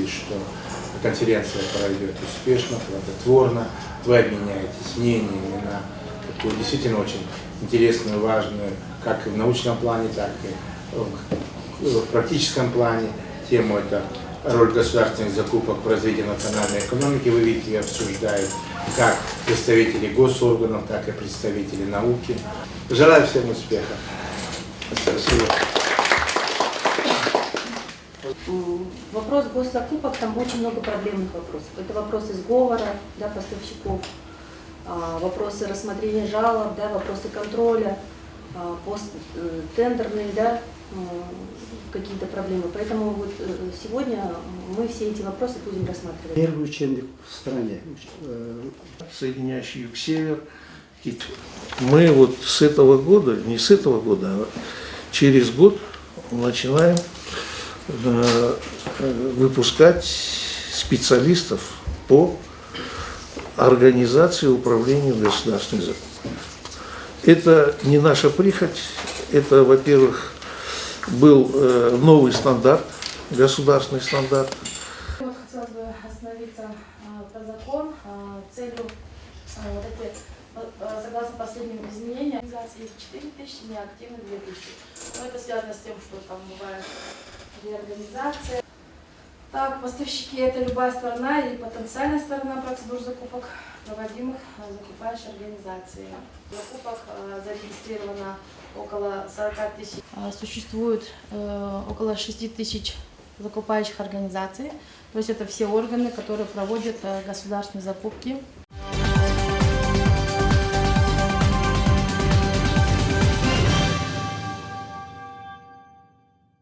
надеюсь, что конференция пройдет успешно, плодотворно. Вы обменяетесь мнениями на такую действительно очень интересную, важную, как и в научном плане, так и в практическом плане тему. Это роль государственных закупок в развитии национальной экономики. Вы видите, ее обсуждают как представители госорганов, так и представители науки. Желаю всем успехов. Спасибо. Вопрос госзакупок, там очень много проблемных вопросов. Это вопросы сговора, да, поставщиков, вопросы рассмотрения жалоб, да, вопросы контроля, посттендерные, да, какие-то проблемы. Поэтому вот сегодня мы все эти вопросы будем рассматривать. Первый учебник в стране. Соединяющий юг север. Мы вот с этого года, не с этого года, а через год начинаем выпускать специалистов по организации и управлению государственной закупкой. Это не наша прихоть, это, во-первых, был новый стандарт, государственный стандарт. Вот хотелось бы остановиться про закон. Целью согласно последним изменениям, организации 4 тысячи, неактивно 2 тысячи. Но это связано с тем, что там бывает реорганизация. Так, поставщики – это любая сторона или потенциальная сторона процедур закупок, проводимых закупающей организацией. Закупок зарегистрировано около 40 тысяч. Существует около 6 тысяч закупающих организаций. То есть это все органы, которые проводят государственные закупки.